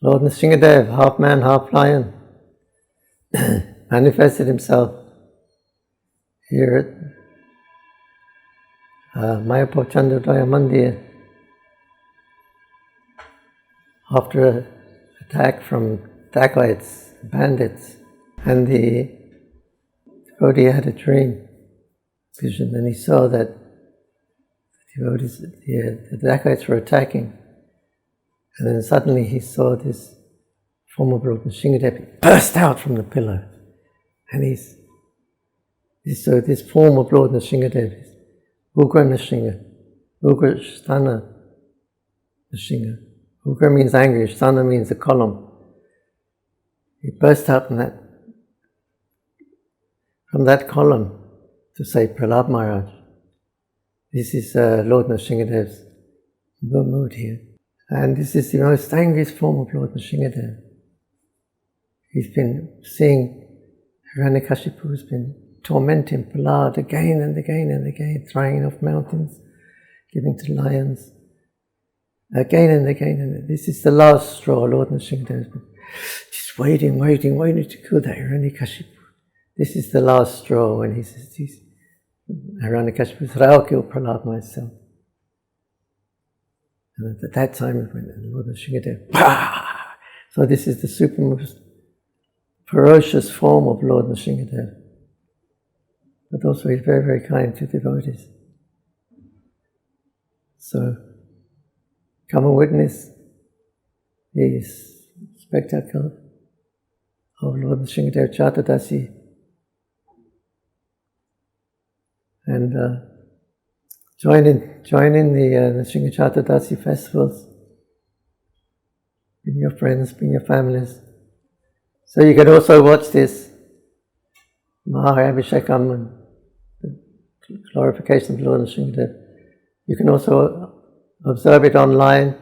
Lord Nrsimhadev, half man, half lion, manifested himself here at Mayapur Chandrodaya Mandir after an attack from dacoits, bandits, and the devotee had a dream vision, and he saw that the dacoits were attacking, and then suddenly he saw this form of Lord Nrsimhadev burst out from the pillar, and so this form of Lord Nrsimhadev is Ugra Nrsimha, Ugra Sthana Nrsimha. Ugra means angry, Sthana means a column. He burst out from that column to say, Prahlad Maharaj, this is Lord Nrsimhadev's mood here. And this is the most angriest form of Lord Nrsimhadev. He's been seeing Hiranyakashipu has been tormenting Prahlad again and again and again, throwing off mountains, giving to lions, again and again. And this is the last straw. Lord Nrsimhadev has been just waiting to kill that Hiranyakashipu. This is the last straw when he says, Hiranyakashipu said, I'll kill Prahlad myself. And at that time, Lord Nrsimhadev, so this is the supermost ferocious form of Lord Nrsimhadev. But also he's very, very kind to devotees. So, come and witness the spectacle of Lord Nrsimhadev Chaturdasi, and join in the Nrsimha Chaturdasi festivals. Bring your friends, bring your families. So you can also watch this Abhishekam and the glorification of Lord Nrsimhadev. You can also observe it online